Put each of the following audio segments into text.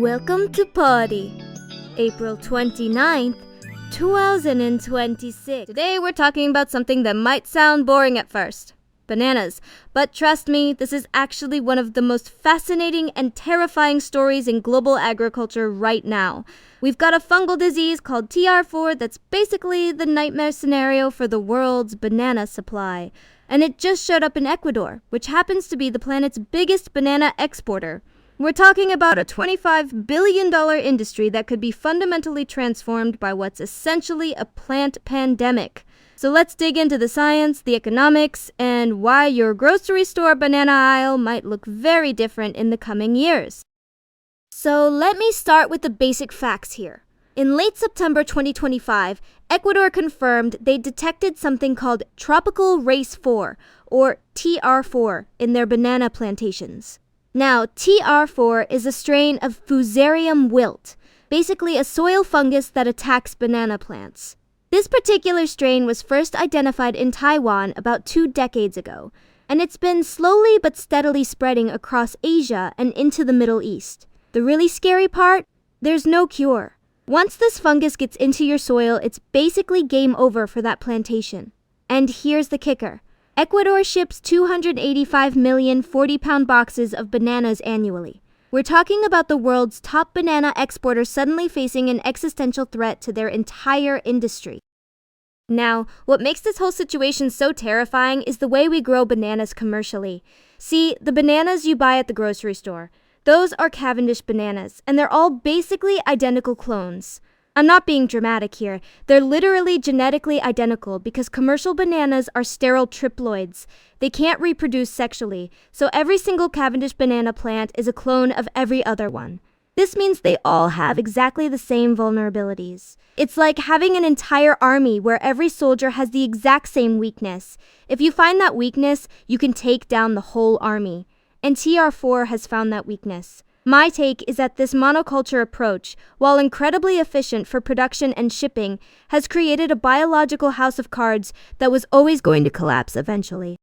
Welcome to Party, April 29th, 2026. Today we're talking about something that might sound boring at first. Bananas. But trust me, this is actually one of the most fascinating and terrifying stories in global agriculture right now. We've got a fungal disease called TR4 that's basically the nightmare scenario for the world's banana supply. And it just showed up in Ecuador, which happens to be the planet's biggest banana exporter. We're talking about a $25 billion industry that could be fundamentally transformed by what's essentially a plant pandemic. So let's dig into the science, the economics, and why your grocery store banana aisle might look very different in the coming years. So let me start with the basic facts here. In late September 2025, Ecuador confirmed they detected something called Tropical Race 4, or TR4, in their banana plantations. Now, TR4 is a strain of Fusarium wilt, basically a soil fungus that attacks banana plants. This particular strain was first identified in Taiwan about 2 decades ago, and it's been slowly but steadily spreading across Asia and into the Middle East. The really scary part? There's no cure. Once this fungus gets into your soil, it's basically game over for that plantation. And here's the kicker. Ecuador ships 285 million 40-pound boxes of bananas annually. We're talking about the world's top banana exporter suddenly facing an existential threat to their entire industry. Now, what makes this whole situation so terrifying is the way we grow bananas commercially. See, the bananas you buy at the grocery store, those are Cavendish bananas, and they're all basically identical clones. I'm not being dramatic here. They're literally genetically identical because commercial bananas are sterile triploids. They can't reproduce sexually, so every single Cavendish banana plant is a clone of every other one. This means they all have exactly the same vulnerabilities. It's like having an entire army where every soldier has the exact same weakness. If you find that weakness, you can take down the whole army. And TR4 has found that weakness. My take is that this monoculture approach, while incredibly efficient for production and shipping, has created a biological house of cards that was always going to collapse eventually.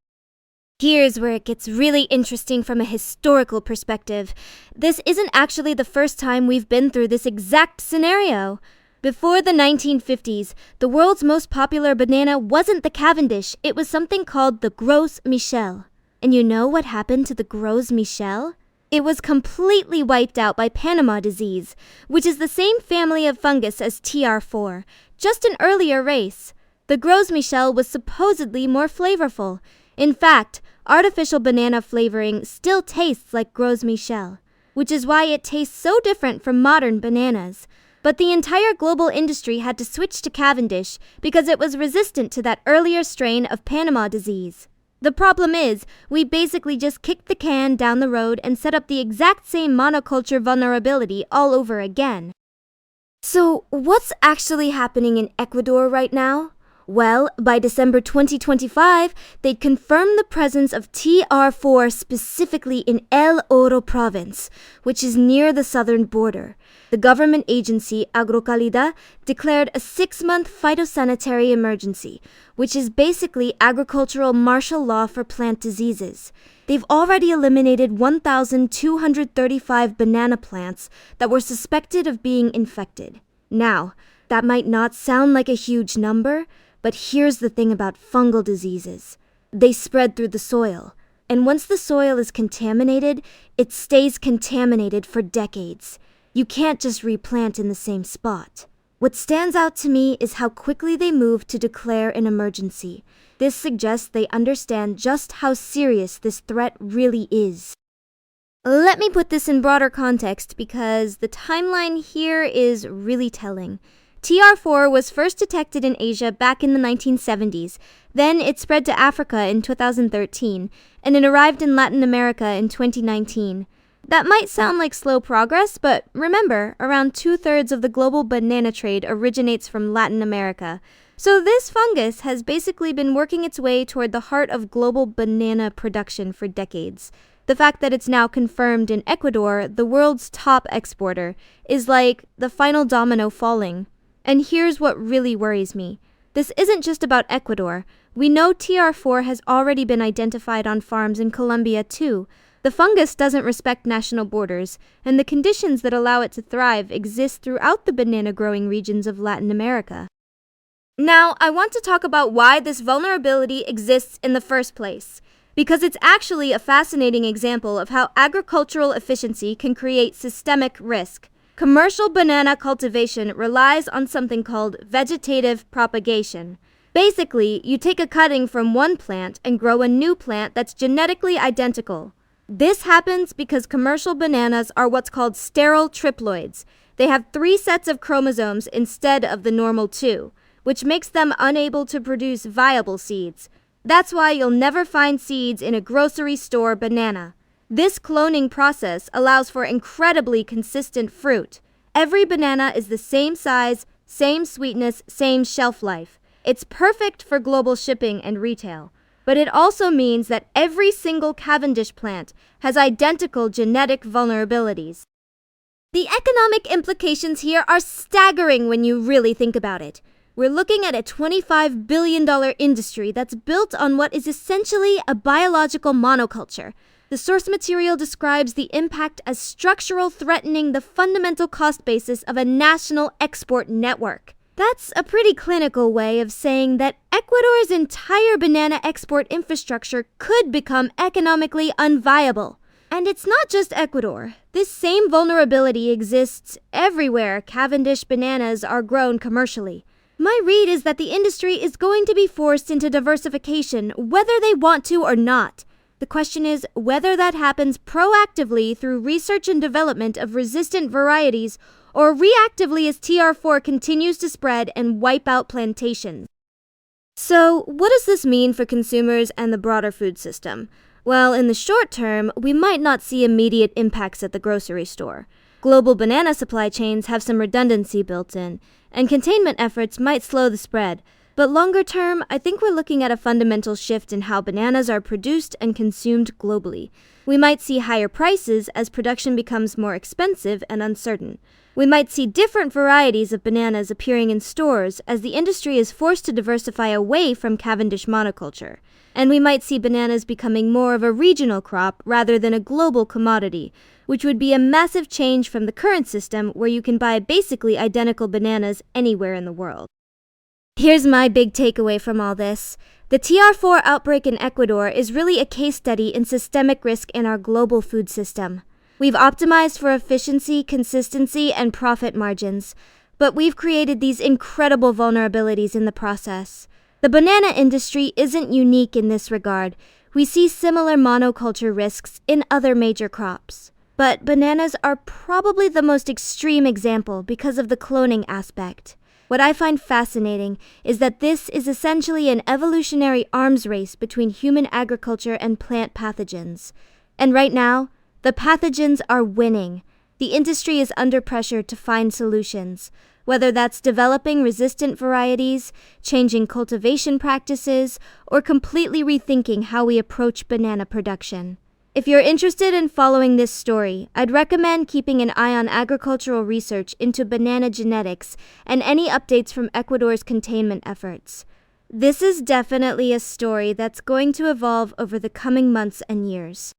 Here's where it gets really interesting from a historical perspective. This isn't actually the first time we've been through this exact scenario. Before the 1950s, the world's most popular banana wasn't the Cavendish, it was something called the Gros Michel. And you know what happened to the Gros Michel? It was completely wiped out by Panama Disease, which is the same family of fungus as TR4, just an earlier race. The Gros Michel was supposedly more flavorful. In fact, artificial banana flavoring still tastes like Gros Michel, which is why it tastes so different from modern bananas. But the entire global industry had to switch to Cavendish because it was resistant to that earlier strain of Panama Disease. The problem is, we basically just kicked the can down the road and set up the exact same monoculture vulnerability all over again. So, what's actually happening in Ecuador right now? Well, by December 2025, they'd confirmed the presence of TR4 specifically in El Oro province, which is near the southern border. The government agency Agrocalidad declared a 6-month phytosanitary emergency, which is basically agricultural martial law for plant diseases. They've already eliminated 1,235 banana plants that were suspected of being infected. Now, that might not sound like a huge number, but here's the thing about fungal diseases. They spread through the soil, and once the soil is contaminated, it stays contaminated for decades. You can't just replant in the same spot. What stands out to me is how quickly they moved to declare an emergency. This suggests they understand just how serious this threat really is. Let me put this in broader context because the timeline here is really telling. TR4 was first detected in Asia back in the 1970s, then it spread to Africa in 2013, and it arrived in Latin America in 2019. That might sound like slow progress, but remember, around 2/3 of the global banana trade originates from Latin America. So this fungus has basically been working its way toward the heart of global banana production for decades. The fact that it's now confirmed in Ecuador, the world's top exporter, is like the final domino falling. And here's what really worries me. This isn't just about Ecuador. We know TR4 has already been identified on farms in Colombia too. The fungus doesn't respect national borders, and the conditions that allow it to thrive exist throughout the banana-growing regions of Latin America. Now, I want to talk about why this vulnerability exists in the first place, because it's actually a fascinating example of how agricultural efficiency can create systemic risk. Commercial banana cultivation relies on something called vegetative propagation. Basically, you take a cutting from one plant and grow a new plant that's genetically identical. This happens because commercial bananas are what's called sterile triploids. They have 3 sets of chromosomes instead of the normal 2, which makes them unable to produce viable seeds. That's why you'll never find seeds in a grocery store banana. This cloning process allows for incredibly consistent fruit. Every banana is the same size, same sweetness, same shelf life. It's perfect for global shipping and retail. But it also means that every single Cavendish plant has identical genetic vulnerabilities. The economic implications here are staggering when you really think about it. We're looking at a $25 billion industry that's built on what is essentially a biological monoculture. The source material describes the impact as structural, threatening the fundamental cost basis of a national export network. That's a pretty clinical way of saying that Ecuador's entire banana export infrastructure could become economically unviable. And it's not just Ecuador. This same vulnerability exists everywhere Cavendish bananas are grown commercially. My read is that the industry is going to be forced into diversification, whether they want to or not. The question is whether that happens proactively through research and development of resistant varieties or reactively as TR4 continues to spread and wipe out plantations. So, what does this mean for consumers and the broader food system? Well, in the short term, we might not see immediate impacts at the grocery store. Global banana supply chains have some redundancy built in, and containment efforts might slow the spread. But longer term, I think we're looking at a fundamental shift in how bananas are produced and consumed globally. We might see higher prices as production becomes more expensive and uncertain. We might see different varieties of bananas appearing in stores as the industry is forced to diversify away from Cavendish monoculture. And we might see bananas becoming more of a regional crop rather than a global commodity, which would be a massive change from the current system where you can buy basically identical bananas anywhere in the world. Here's my big takeaway from all this. The TR4 outbreak in Ecuador is really a case study in systemic risk in our global food system. We've optimized for efficiency, consistency, and profit margins, but we've created these incredible vulnerabilities in the process. The banana industry isn't unique in this regard. We see similar monoculture risks in other major crops. But bananas are probably the most extreme example because of the cloning aspect. What I find fascinating is that this is essentially an evolutionary arms race between human agriculture and plant pathogens. And right now, the pathogens are winning. The industry is under pressure to find solutions, whether that's developing resistant varieties, changing cultivation practices, or completely rethinking how we approach banana production. If you're interested in following this story, I'd recommend keeping an eye on agricultural research into banana genetics and any updates from Ecuador's containment efforts. This is definitely a story that's going to evolve over the coming months and years.